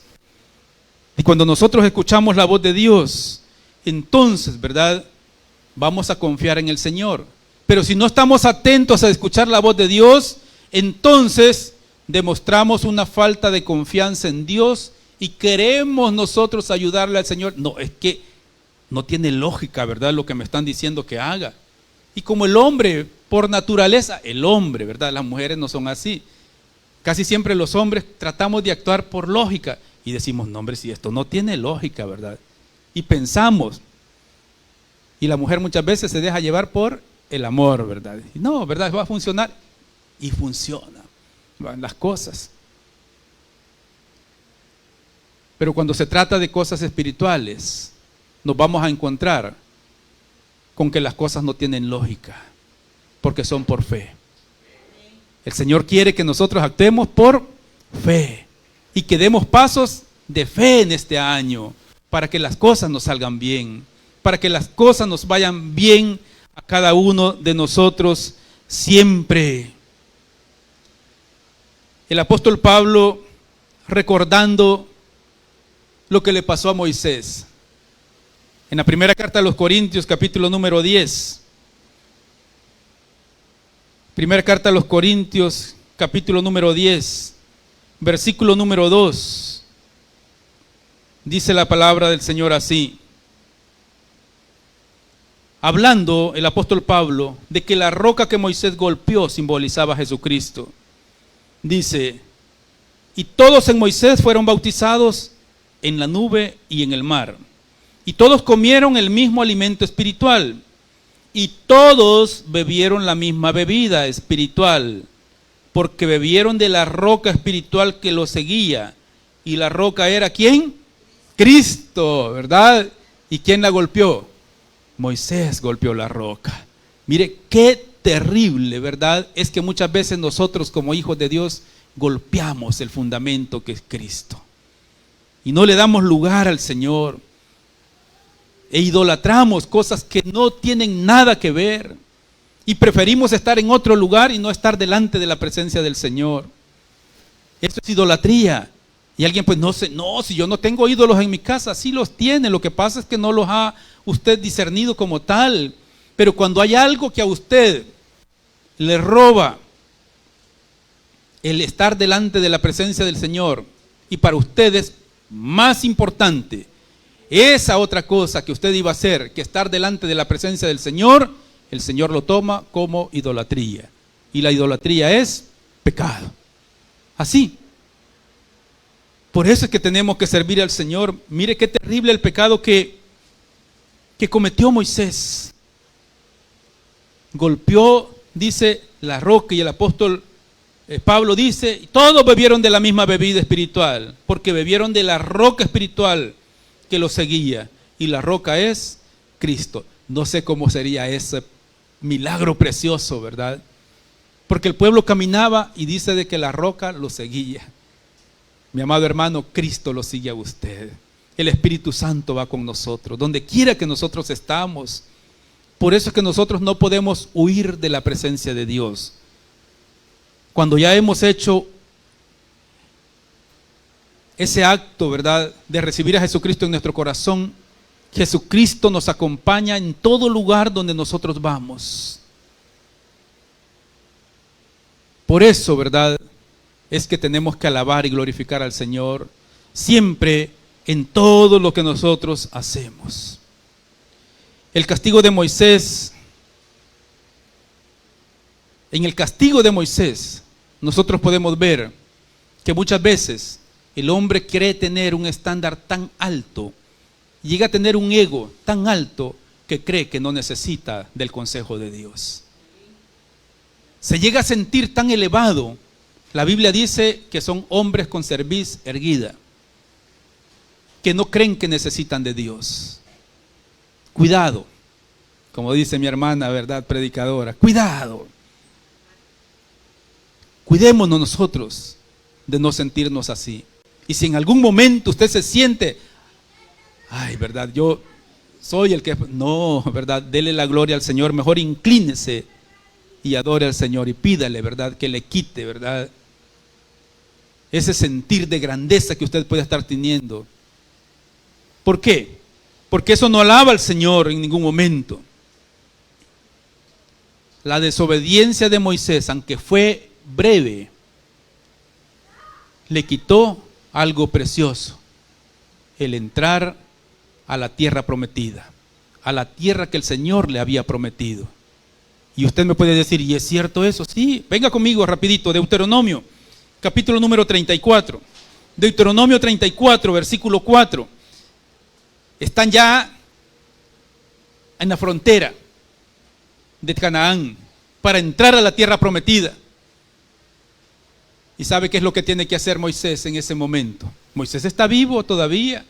Speaker 1: Y cuando nosotros escuchamos la voz de Dios, entonces, ¿verdad?, vamos a confiar en el Señor. Pero si no estamos atentos a escuchar la voz de Dios, entonces demostramos una falta de confianza en Dios y queremos nosotros ayudarle al Señor. No, es que no tiene lógica, ¿verdad?, lo que me están diciendo que haga. Y como el hombre, por naturaleza, el hombre, ¿verdad?, las mujeres no son así. Casi siempre los hombres tratamos de actuar por lógica y decimos, no, hombre, si esto no tiene lógica, ¿verdad? Y pensamos. Y la mujer muchas veces se deja llevar por el amor, ¿verdad? Y no, ¿verdad? Va a funcionar. Y funciona. Van las cosas. Pero cuando se trata de cosas espirituales, nos vamos a encontrar con que las cosas no tienen lógica, porque son por fe. El Señor quiere que nosotros actuemos por fe y que demos pasos de fe en este año para que las cosas nos salgan bien, para que las cosas nos vayan bien a cada uno de nosotros siempre. El apóstol Pablo, recordando lo que le pasó a Moisés, en la primera carta a los Corintios, capítulo número 10. Primera carta a los Corintios, capítulo número 10, versículo número 2. Dice la palabra del Señor así. Hablando el apóstol Pablo de que la roca que Moisés golpeó simbolizaba a Jesucristo. Dice, y todos en Moisés fueron bautizados en la nube y en el mar. Y todos comieron el mismo alimento espiritual. Y todos bebieron la misma bebida espiritual, porque bebieron de la roca espiritual que los seguía. Y la roca era ¿quién? Cristo, ¿verdad? ¿Y quién la golpeó? Moisés golpeó la roca. Mire, qué terrible, ¿verdad? Es que muchas veces nosotros como hijos de Dios golpeamos el fundamento que es Cristo. Y no le damos lugar al Señor. e idolatramos cosas que no tienen nada que ver y preferimos estar en otro lugar y no estar delante de la presencia del Señor. Eso es idolatría. Y alguien pues no sé, no, si yo no tengo ídolos en mi casa, sí los tiene, lo que pasa es que no los ha usted discernido como tal. Pero cuando hay algo que a usted le roba el estar delante de la presencia del Señor, y para usted es más importante esa otra cosa que usted iba a hacer que estar delante de la presencia del Señor, el Señor lo toma como idolatría. Y la idolatría es pecado. Así. Por eso es que tenemos que servir al Señor. Mire qué terrible el pecado que cometió Moisés. Golpeó, dice, la roca, y el apóstol Pablo dice, todos bebieron de la misma bebida espiritual, porque bebieron de la roca espiritual que los seguía, y la roca es Cristo. No sé cómo sería ese milagro precioso, ¿verdad? Porque el pueblo caminaba y dice de que la roca lo seguía. Mi amado hermano, Cristo lo sigue a usted. El Espíritu Santo va con nosotros, donde quiera que nosotros estamos. Por eso es que nosotros no podemos huir de la presencia de Dios. Cuando ya hemos hecho ese acto, ¿verdad?, de recibir a Jesucristo en nuestro corazón, Jesucristo nos acompaña en todo lugar donde nosotros vamos. Por eso, ¿verdad?, es que tenemos que alabar y glorificar al Señor siempre en todo lo que nosotros hacemos. El castigo de Moisés, en el castigo de Moisés, nosotros podemos ver que muchas veces el hombre quiere tener un estándar tan alto, llega a tener un ego tan alto que cree que no necesita del consejo de Dios. Se llega a sentir tan elevado. La Biblia dice que son hombres con cerviz erguida, que no creen que necesitan de Dios. Cuidado, como dice mi hermana, ¿verdad?, predicadora, cuidado. Cuidémonos nosotros de no sentirnos así. Y si en algún momento usted se siente, ay, ¿verdad?, yo soy el que... No, ¿verdad?, dele la gloria al Señor, mejor inclínese y adore al Señor y pídale, ¿verdad?, que le quite, ¿verdad?, ese sentir de grandeza que usted puede estar teniendo. ¿Por qué? Porque eso no alaba al Señor en ningún momento. La desobediencia de Moisés, aunque fue breve, le quitó algo precioso: el entrar a la tierra prometida, a la tierra que el Señor le había prometido. Y usted me puede decir, ¿y es cierto eso? Sí, venga conmigo rapidito, Deuteronomio, capítulo número 34. Deuteronomio 34, versículo 4. Están ya en la frontera de Canaán para entrar a la tierra prometida. ¿Y sabe qué es lo que tiene que hacer Moisés en ese momento? Moisés está vivo todavía.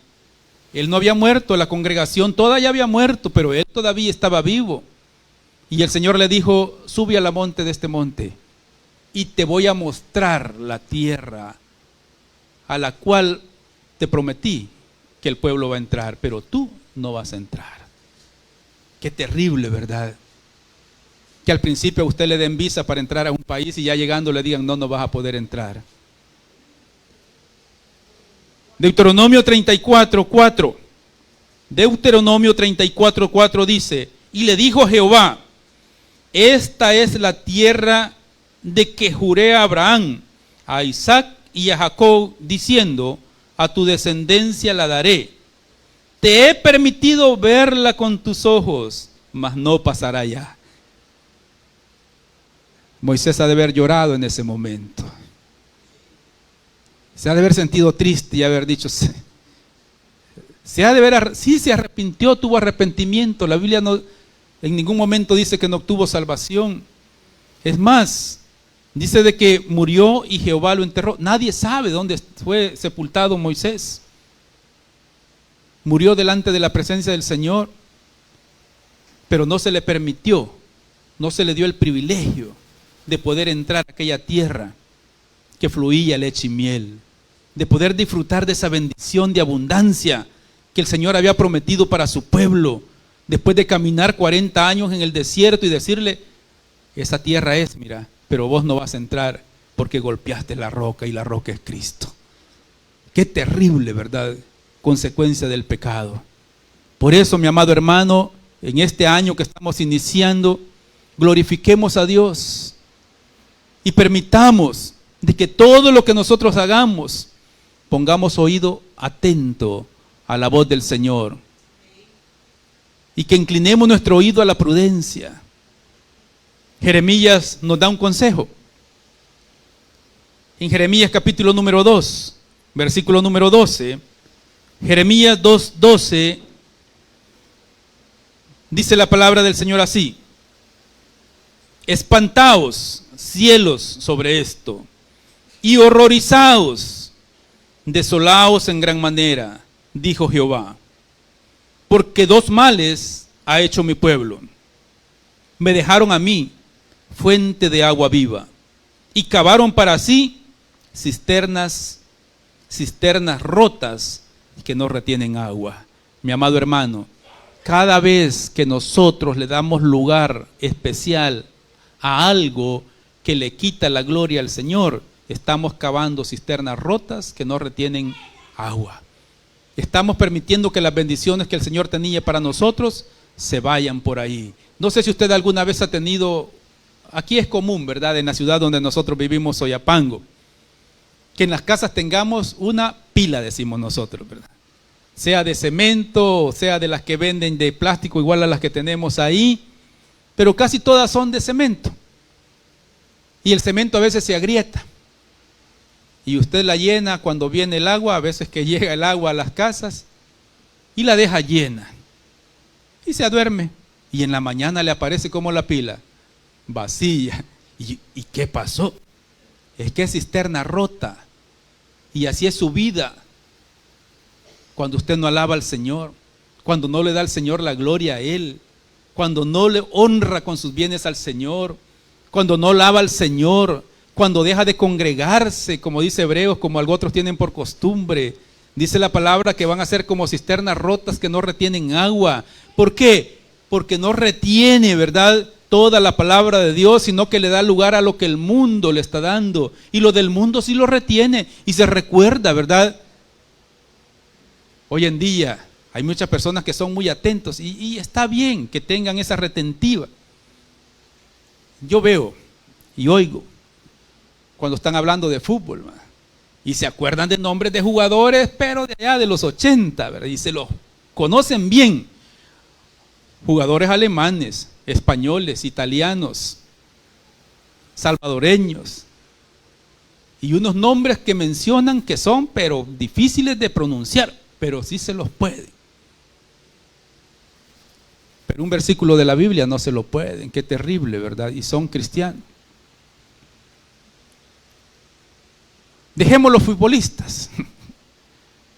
Speaker 1: Él no había muerto, la congregación toda ya había muerto, pero él todavía estaba vivo. Y el Señor le dijo, sube a la monte de este monte y te voy a mostrar la tierra a la cual te prometí que el pueblo va a entrar, pero tú no vas a entrar. Qué terrible, ¿verdad? Que al principio a usted le den visa para entrar a un país y ya llegando le digan, no, no vas a poder entrar. Deuteronomio 34, 4. Deuteronomio 34, 4 dice, y le dijo Jehová, esta es la tierra de que juré a Abraham, a Isaac y a Jacob, diciendo, a tu descendencia la daré. Te he permitido verla con tus ojos, mas no pasará ya. Moisés ha de haber llorado en ese momento. Se ha de haber sentido triste y haber dicho, sí, se arrepintió, tuvo arrepentimiento. La Biblia no, en ningún momento dice que no obtuvo salvación. Es más, dice de que murió y Jehová lo enterró. Nadie sabe dónde fue sepultado Moisés. Murió delante de la presencia del Señor, pero no se le permitió, no se le dio el privilegio de poder entrar a aquella tierra que fluía leche y miel, de poder disfrutar de esa bendición de abundancia que el Señor había prometido para su pueblo, después de caminar 40 años en el desierto y decirle, esa tierra es, mira, pero vos no vas a entrar porque golpeaste la roca y la roca es Cristo. Qué terrible, ¿verdad? Consecuencia del pecado. Por eso, mi amado hermano, en este año que estamos iniciando, glorifiquemos a Dios y permitamos de que todo lo que nosotros hagamos, pongamos oído atento a la voz del Señor y que inclinemos nuestro oído a la prudencia. Jeremías nos da un consejo. En Jeremías capítulo número 2, versículo número 12, Jeremías 2:12, dice la palabra del Señor así: espantaos, cielos, sobre esto, y horrorizaos, desolaos en gran manera, dijo Jehová, porque dos males ha hecho mi pueblo. Me dejaron a mí fuente de agua viva, y cavaron para sí cisternas rotas que no retienen agua. Mi amado hermano, cada vez que nosotros le damos lugar especial a algo que le quita la gloria al Señor, estamos cavando cisternas rotas que no retienen agua. Estamos permitiendo que las bendiciones que el Señor tenía para nosotros se vayan por ahí. No sé si usted alguna vez ha tenido, aquí es común, ¿verdad?, en la ciudad donde nosotros vivimos, Soyapango, que en las casas tengamos una pila, decimos nosotros, ¿verdad? Sea de cemento, o sea de las que venden de plástico igual a las que tenemos ahí, pero casi todas son de cemento. Y el cemento a veces se agrieta. Y usted la llena cuando viene el agua, a veces que llega el agua a las casas, y la deja llena. Y se duerme. Y en la mañana le aparece como la pila, vacía. ¿Y qué pasó? Es que es cisterna rota. Y así es su vida. Cuando usted no alaba al Señor, cuando no le da al Señor la gloria a Él, cuando no le honra con sus bienes al Señor, cuando no alaba al Señor, cuando deja de congregarse, como dice Hebreos, como algunos otros tienen por costumbre. Dice la palabra que van a ser como cisternas rotas que no retienen agua. ¿Por qué? Porque no retiene, ¿verdad?, toda la palabra de Dios, sino que le da lugar a lo que el mundo le está dando. Y lo del mundo sí lo retiene y se recuerda, ¿verdad? Hoy en día hay muchas personas que son muy atentos y está bien que tengan esa retentiva. Yo veo y oigo cuando están hablando de fútbol, ¿verdad?, y se acuerdan de nombres de jugadores, pero de allá de los 80, ¿verdad?, y se los conocen bien. Jugadores alemanes, españoles, italianos, salvadoreños, y unos nombres que mencionan que son pero difíciles de pronunciar, pero sí se los pueden. Pero un versículo de la Biblia no se lo pueden. Qué terrible, ¿verdad? Y son cristianos. Dejemos los futbolistas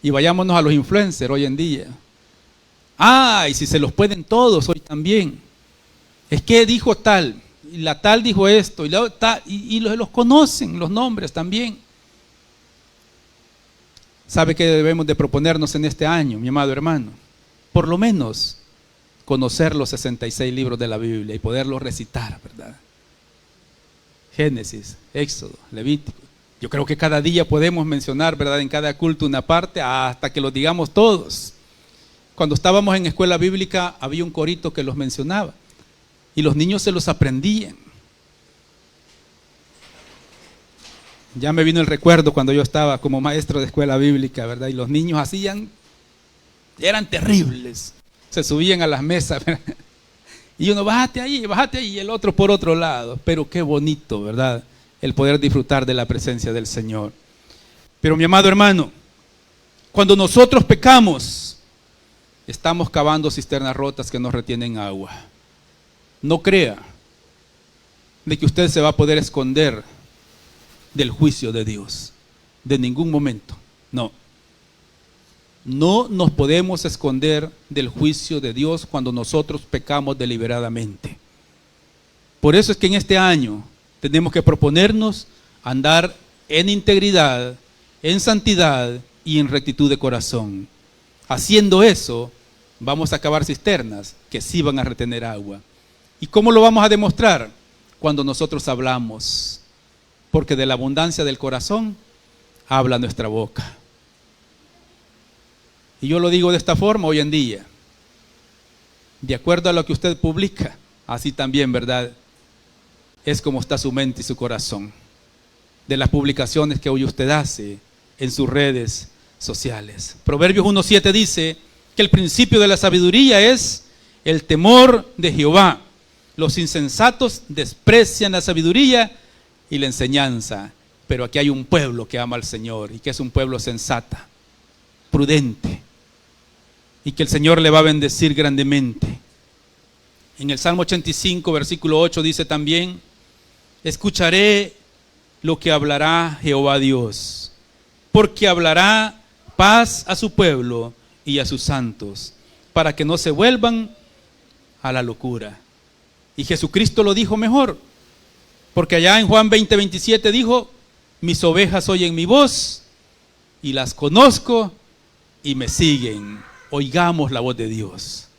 Speaker 1: y vayámonos a los influencers hoy en día. Y si se los pueden todos hoy también. Es que dijo tal, y la tal dijo esto, y los conocen, los nombres también. ¿Sabe qué debemos de proponernos en este año, mi amado hermano? Por lo menos conocer los 66 libros de la Biblia y poderlos recitar, ¿verdad? Génesis, Éxodo, Levítico. Yo creo que cada día podemos mencionar, ¿verdad?, en cada culto una parte hasta que los digamos todos. Cuando estábamos en escuela bíblica había un corito que los mencionaba y los niños se los aprendían. Ya me vino el recuerdo cuando yo estaba como maestro de escuela bíblica, ¿verdad? Y los niños eran terribles. Se subían a las mesas, ¿verdad? Y uno, bájate ahí, y el otro por otro lado. Pero qué bonito, ¿verdad?, el poder disfrutar de la presencia del Señor. Pero mi amado hermano, cuando nosotros pecamos, estamos cavando cisternas rotas que no retienen agua. No crea de que usted se va a poder esconder del juicio de Dios. De ningún momento. No. No nos podemos esconder del juicio de Dios cuando nosotros pecamos deliberadamente. Por eso es que en este año tenemos que proponernos andar en integridad, en santidad y en rectitud de corazón. Haciendo eso, vamos a cavar cisternas que sí van a retener agua. ¿Y cómo lo vamos a demostrar? Cuando nosotros hablamos, porque de la abundancia del corazón habla nuestra boca. Y yo lo digo de esta forma hoy en día, de acuerdo a lo que usted publica, así también, ¿verdad? Es como está su mente y su corazón, de las publicaciones que hoy usted hace en sus redes sociales. Proverbios 1:7 dice que el principio de la sabiduría es el temor de Jehová. Los insensatos desprecian la sabiduría y la enseñanza, pero aquí hay un pueblo que ama al Señor y que es un pueblo sensata, prudente, y que el Señor le va a bendecir grandemente. En el Salmo 85, versículo 8 dice también: escucharé lo que hablará Jehová Dios, porque hablará paz a su pueblo y a sus santos, para que no se vuelvan a la locura. Y Jesucristo lo dijo mejor, porque allá en Juan 20:27 dijo: mis ovejas oyen mi voz y las conozco y me siguen. Oigamos la voz de Dios,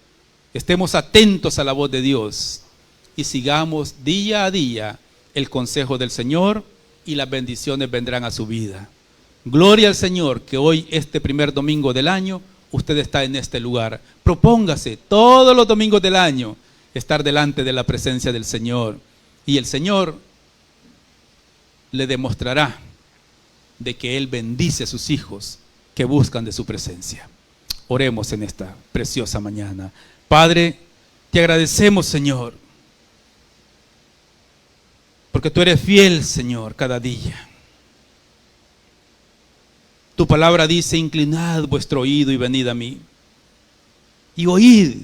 Speaker 1: estemos atentos a la voz de Dios y sigamos día a día el consejo del Señor, y las bendiciones vendrán a su vida. Gloria al Señor que hoy, este primer domingo del año, usted está en este lugar. Propóngase todos los domingos del año estar delante de la presencia del Señor, y el Señor le demostrará de que Él bendice a sus hijos que buscan de su presencia. Oremos en esta preciosa mañana. Padre, te agradecemos, Señor, porque tú eres fiel, Señor, cada día. Tu palabra dice: inclinad vuestro oído y venid a mí, y oíd,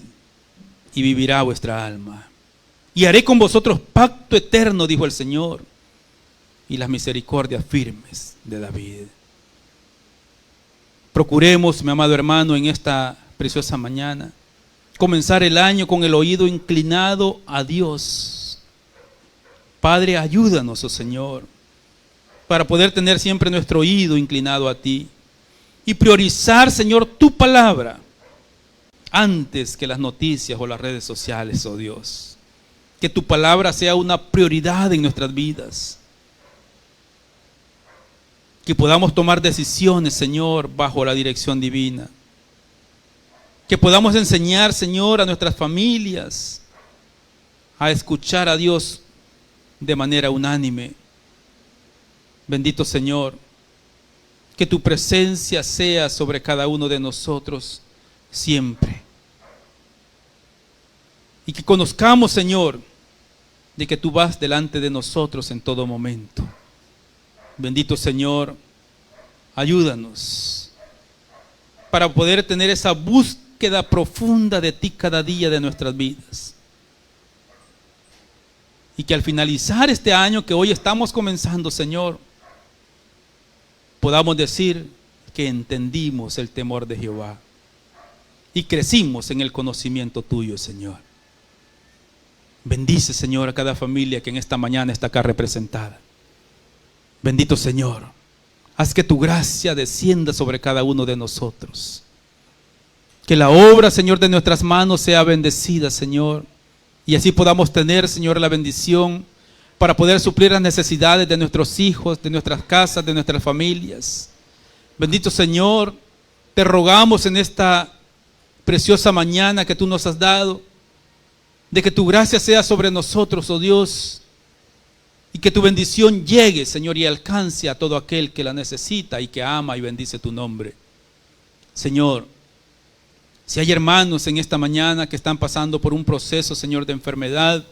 Speaker 1: y vivirá vuestra alma. Y haré con vosotros pacto eterno, dijo el Señor, y las misericordias firmes de David. Procuremos, mi amado hermano, en esta preciosa mañana, comenzar el año con el oído inclinado a Dios. Padre, ayúdanos, oh Señor, para poder tener siempre nuestro oído inclinado a ti y priorizar, Señor, tu palabra antes que las noticias o las redes sociales, oh Dios. Que tu palabra sea una prioridad en nuestras vidas. Que podamos tomar decisiones, Señor, bajo la dirección divina. Que podamos enseñar, Señor, a nuestras familias a escuchar a Dios de manera unánime. Bendito Señor, que tu presencia sea sobre cada uno de nosotros siempre. Y que conozcamos, Señor, de que tú vas delante de nosotros en todo momento. Bendito Señor, ayúdanos para poder tener esa búsqueda profunda de ti cada día de nuestras vidas. Y que al finalizar este año que hoy estamos comenzando, Señor, podamos decir que entendimos el temor de Jehová y crecimos en el conocimiento tuyo, Señor. Bendice, Señor, a cada familia que en esta mañana está acá representada. Bendito Señor, haz que tu gracia descienda sobre cada uno de nosotros. Que la obra, Señor, de nuestras manos sea bendecida, Señor. Y así podamos tener, Señor, la bendición para poder suplir las necesidades de nuestros hijos, de nuestras casas, de nuestras familias. Bendito Señor, te rogamos en esta preciosa mañana que tú nos has dado, de que tu gracia sea sobre nosotros, oh Dios, y que tu bendición llegue, Señor, y alcance a todo aquel que la necesita y que ama y bendice tu nombre. Señor, si hay hermanos en esta mañana que están pasando por un proceso, Señor, de enfermedad,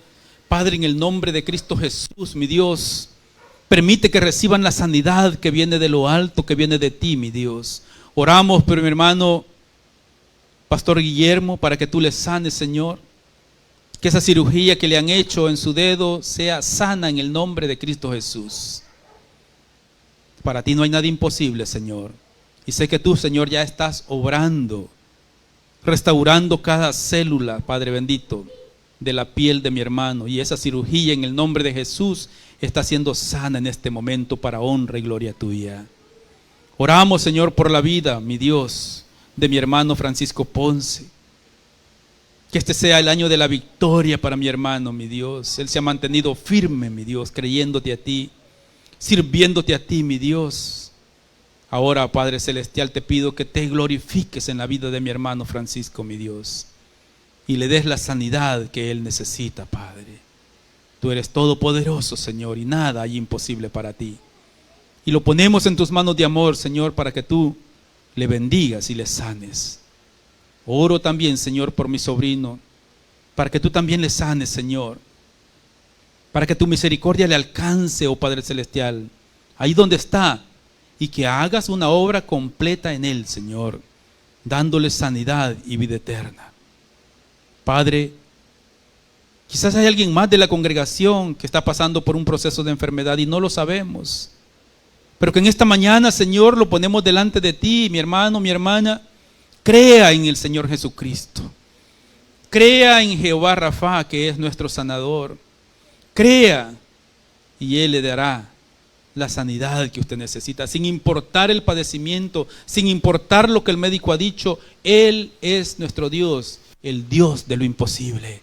Speaker 1: Padre, en el nombre de Cristo Jesús, mi Dios, permite que reciban la sanidad que viene de lo alto, que viene de ti, mi Dios. Oramos por mi hermano Pastor Guillermo, para que tú le sanes, Señor. Que esa cirugía que le han hecho en su dedo sea sana en el nombre de Cristo Jesús. Para ti no hay nada imposible, Señor. Y sé que tú, Señor, ya estás obrando, restaurando cada célula, Padre bendito, de la piel de mi hermano. Y esa cirugía en el nombre de Jesús está siendo sana en este momento para honra y gloria tuya. Oramos, Señor, por la vida, mi Dios, de mi hermano Francisco Ponce. Que este sea el año de la victoria para mi hermano, mi Dios. Él se ha mantenido firme, mi Dios, creyéndote a ti, sirviéndote a ti, mi Dios. Ahora, Padre Celestial, te pido que te glorifiques en la vida de mi hermano Francisco, mi Dios, y le des la sanidad que él necesita, Padre. Tú eres todopoderoso, Señor, y nada hay imposible para ti. Y lo ponemos en tus manos de amor, Señor, para que tú le bendigas y le sanes. Oro también, Señor, por mi sobrino, para que tú también le sanes, Señor, para que tu misericordia le alcance, oh Padre Celestial, ahí donde está, y que hagas una obra completa en él, Señor, dándole sanidad y vida eterna. Padre, quizás hay alguien más de la congregación que está pasando por un proceso de enfermedad y no lo sabemos, pero que en esta mañana, Señor, lo ponemos delante de ti, mi hermano, mi hermana. Crea en el Señor Jesucristo. Crea en Jehová Rafa, que es nuestro sanador. Crea y Él le dará la sanidad que usted necesita, sin importar el padecimiento, sin importar lo que el médico ha dicho. Él es nuestro Dios, el Dios de lo imposible.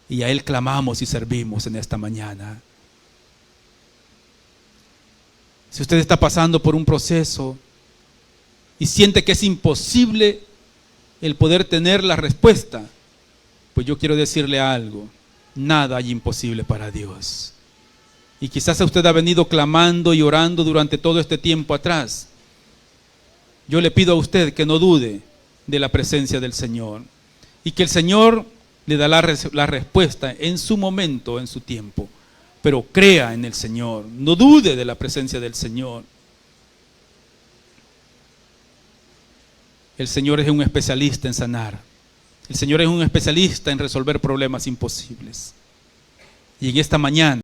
Speaker 1: Y a Él clamamos y servimos en esta mañana. Si usted está pasando por un proceso y siente que es imposible el poder tener la respuesta, pues yo quiero decirle algo: nada hay imposible para Dios. Y quizás usted ha venido clamando y orando durante todo este tiempo atrás. Yo le pido a usted que no dude de la presencia del Señor, y que el Señor le da la respuesta en su momento, en su tiempo. Pero crea en el Señor, no dude de la presencia del Señor. El Señor es un especialista en sanar. El Señor es un especialista en resolver problemas imposibles. Y en esta mañana